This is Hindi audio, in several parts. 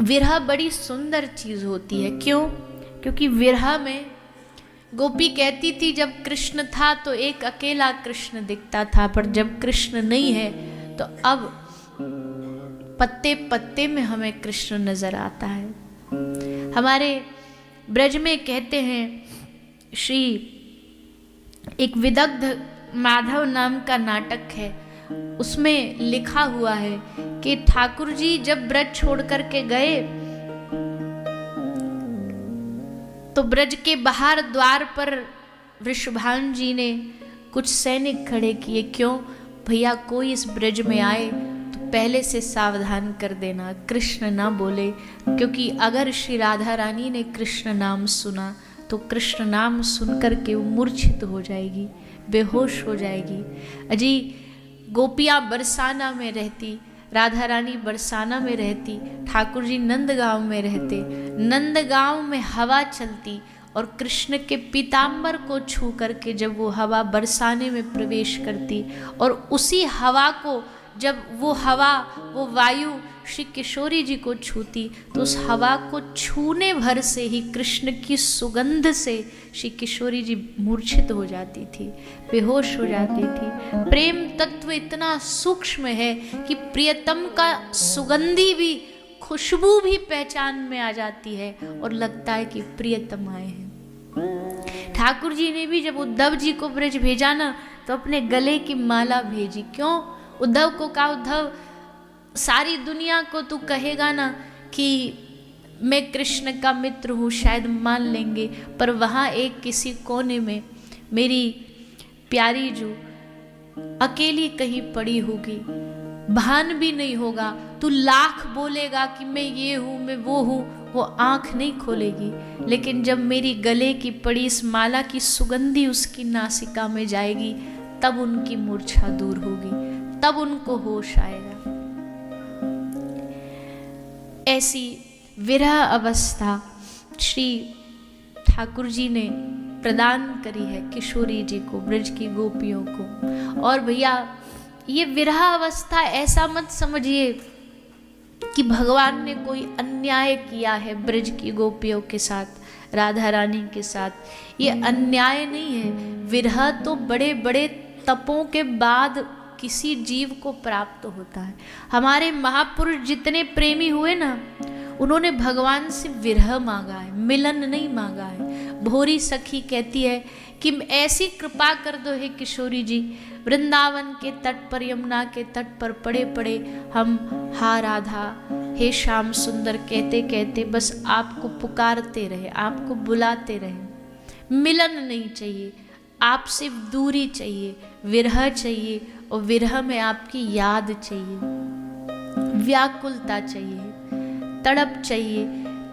विरह बड़ी सुंदर चीज होती है। क्यों? क्योंकि विरह में गोपी कहती थी जब कृष्ण था तो एक अकेला कृष्ण दिखता था, पर जब कृष्ण नहीं है तो अब पत्ते पत्ते में हमें कृष्ण नजर आता है। हमारे ब्रज में कहते हैं, श्री एक विदग्ध माधव नाम का नाटक है, उसमें लिखा हुआ है कि ठाकुर जी जब ब्रज छोड़ करके गए तो ब्रज के बाहर द्वार पर वृषभान जी ने कुछ सैनिक खड़े किए। क्यों? भैया कोई इस ब्रज में आए तो पहले से सावधान कर देना, कृष्ण ना बोले, क्योंकि अगर श्री राधा रानी ने कृष्ण नाम सुना तो कृष्ण नाम सुन करके वो मूर्छित हो जाएगी, बेहोश हो जाएगी। अजी गोपियाँ बरसाना में रहती, राधा रानी बरसाना में रहती, ठाकुर जी नंदगांव में रहते, नंदगांव में हवा चलती और कृष्ण के पीताम्बर को छू करके जब वो हवा बरसाने में प्रवेश करती और उसी हवा को जब वो हवा वो वायु श्री किशोरी जी को छूती तो उस हवा को छूने भर से ही कृष्ण की सुगंध से श्री किशोरी जी मूर्छित हो जाती थी, बेहोश हो जाती थी। प्रेम तत्व इतना सूक्ष्म है कि प्रियतम का सुगंधी भी, खुशबू भी पहचान में आ जाती है और लगता है कि प्रियतम आए हैं। ठाकुर जी ने भी जब उद्धव जी को ब्रज भेजा ना तो अपने गले की माला भेजी। क्यों? उद्धव को कहा, उद्धव सारी दुनिया को तू कहेगा ना कि मैं कृष्ण का मित्र हूँ, शायद मान लेंगे, पर वहाँ एक किसी कोने में मेरी प्यारी जो अकेली कहीं पड़ी होगी, भान भी नहीं होगा, तू लाख बोलेगा कि मैं ये हूँ मैं वो हूँ, वो आँख नहीं खोलेगी। लेकिन जब मेरी गले की पड़ी इस माला की सुगंधी उसकी नासिका में जाएगी तब उनकी मूर्छा दूर होगी, तब उनको होश आएगा। ऐसी विरह अवस्था श्री ठाकुर जी ने प्रदान करी है किशोरी जी को, ब्रज की गोपियों को। और भैया ये विरह अवस्था ऐसा मत समझिए कि भगवान ने कोई अन्याय किया है ब्रज की गोपियों के साथ, राधा रानी के साथ। ये अन्याय नहीं है। विरह तो बड़े बड़े तपों के बाद किसी जीव को प्राप्त होता है। हमारे महापुरुष जितने प्रेमी हुए ना, उन्होंने भगवान से विरह मांगा है, मिलन नहीं मांगा है। भोरी सखी कहती है कि ऐसी कृपा कर दो हे किशोरी जी, वृंदावन के तट पर, यमुना के तट पर पड़े पड़े हम हा राधा हे श्याम सुंदर कहते कहते बस आपको पुकारते रहे, आपको बुलाते रहे। मिलन नहीं चाहिए, आपसे दूरी चाहिए, विरह चाहिए, और विरह में आपकी याद चाहिए, व्याकुलता चाहिए, तड़प चाहिए,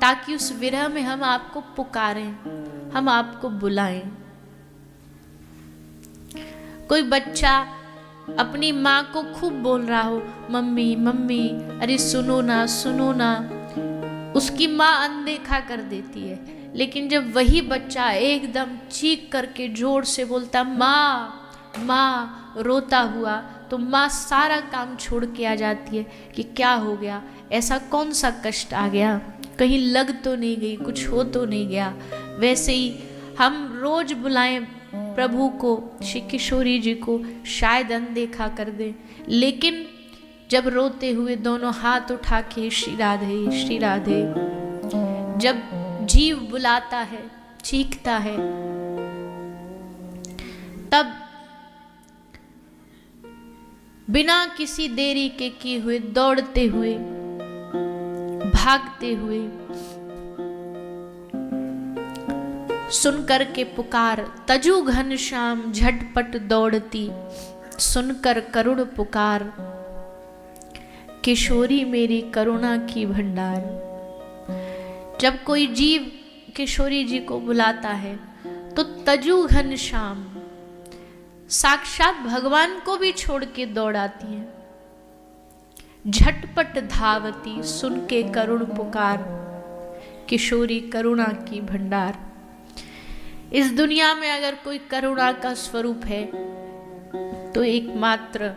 ताकि उस विरह में हम आपको पुकारें, हम आपको बुलाएं। कोई बच्चा अपनी माँ को खूब बोल रहा हो, मम्मी मम्मी, अरे सुनो ना सुनो ना, उसकी माँ अनदेखा कर देती है। लेकिन जब वही बच्चा एकदम चीख करके जोर से बोलता माँ माँ रोता हुआ, तो माँ सारा काम छोड़ के आ जाती है कि क्या हो गया, ऐसा कौन सा कष्ट आ गया, कहीं लग तो नहीं गई, कुछ हो तो नहीं गया। वैसे ही हम रोज बुलाएं प्रभु को, श्री किशोरी जी को, शायद अनदेखा कर दें, लेकिन जब रोते हुए दोनों हाथ उठा के श्री राधे जब जीव बुलाता है, चीखता है, तब बिना किसी देरी के किए हुए, दौड़ते हुए, भागते हुए, सुनकर के पुकार, तजु घनश्याम झटपट दौड़ती, सुनकर करुण पुकार, किशोरी मेरी करुणा की भंडार। जब कोई जीव किशोरी जी को बुलाता है तो तजु घनश्याम, साक्षात भगवान को भी छोड़ के दौड़ आती है। झटपट धावती, सुन के करुण पुकार, किशोरी करुणा की भंडार। इस दुनिया में अगर कोई करुणा का स्वरूप है तो एकमात्र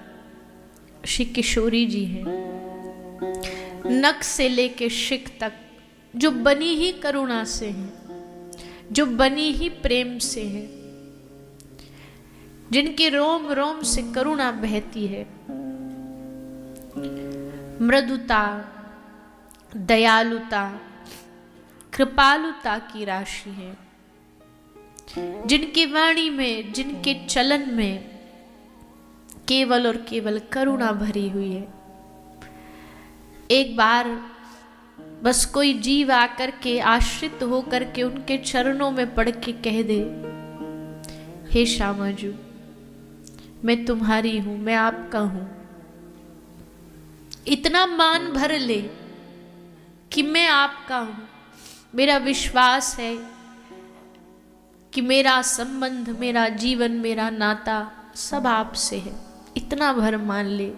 श्री किशोरी जी हैं। नख से लेके शिख तक, जो बनी ही करुणा से है, जो बनी ही प्रेम से है, जिनके रोम रोम से करुणा बहती है, मृदुता, दयालुता, कृपालुता की राशि है, जिनकी वाणी में, जिनके चलन में केवल और केवल करुणा भरी हुई है। एक बार बस कोई जीव आकर के, आश्रित होकर के उनके चरणों में पड़ के कह दे, हे श्यामाजू, मैं तुम्हारी हूं, मैं आपका हूं, इतना मान भर ले कि मैं आपका हूं, मेरा विश्वास है कि मेरा संबंध, मेरा जीवन, मेरा नाता सब आपसे है, इतना भर मान ले।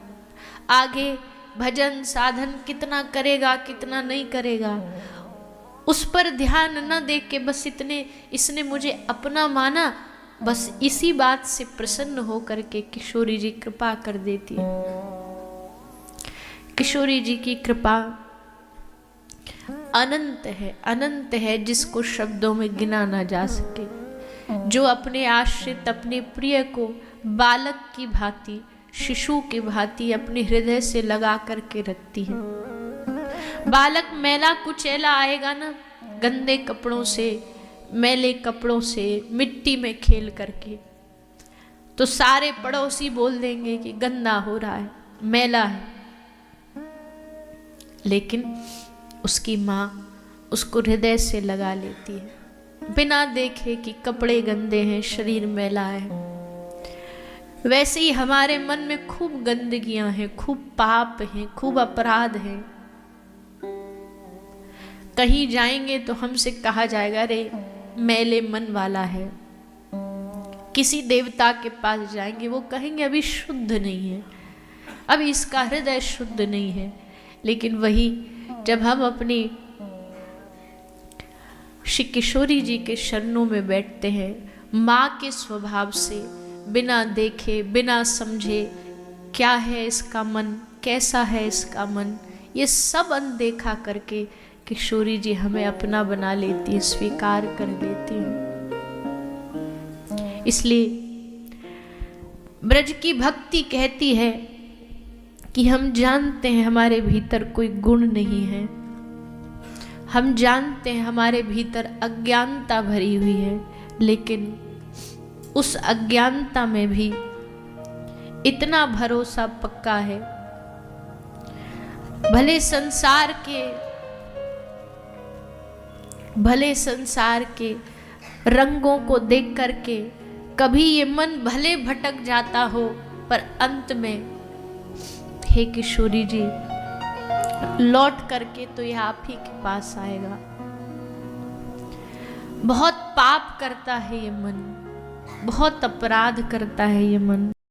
आगे भजन साधन कितना करेगा, कितना नहीं करेगा, उस पर ध्यान न दे के बस इतने, इसने मुझे अपना माना, बस इसी बात से प्रसन्न होकर के किशोरी जी कृपा कर देती है। किशोरी जी की कृपा अनंत है, अनंत है, जिसको शब्दों में गिना ना जा सके। जो अपने आश्रित, अपने प्रिय को बालक की भांति, शिशु की भांति अपने हृदय से लगा करके रखती है। बालक मैला कुचैला आएगा ना, गंदे कपड़ों से, मैले कपड़ों से, मिट्टी में खेल करके, तो सारे पड़ोसी बोल देंगे कि गंदा हो रहा है, मैला है। लेकिन उसकी माँ उसको हृदय से लगा लेती है, बिना देखे कि कपड़े गंदे हैं, शरीर मैला है। वैसे ही हमारे मन में खूब गंदगियां हैं, खूब पाप हैं, खूब अपराध हैं। कहीं जाएंगे तो हमसे कहा जाएगा, अरे मैले मन वाला है। किसी देवता के पास जाएंगे, वो कहेंगे अभी शुद्ध नहीं है, अभी इसका हृदय शुद्ध नहीं है। लेकिन वही जब हम अपनी श्री किशोरी जी के शरणों में बैठते हैं, माँ के स्वभाव से, बिना देखे, बिना समझे क्या है इसका मन, कैसा है इसका मन, ये सब अनदेखा करके किशोरी जी हमें अपना बना लेती है, स्वीकार कर लेती है। इसलिए ब्रज की भक्ति कहती है कि हम जानते हैं हमारे भीतर कोई गुण नहीं है, हम जानते हैं हमारे भीतर अज्ञानता भरी हुई है, लेकिन उस अज्ञानता में भी इतना भरोसा पक्का है। भले संसार के रंगों को देख करके कभी ये मन भले भटक जाता हो, पर अंत में हे किशोरी जी लौट करके तो यह आप ही के पास आएगा। बहुत पाप करता है ये मन, बहुत अपराध करता है ये मन,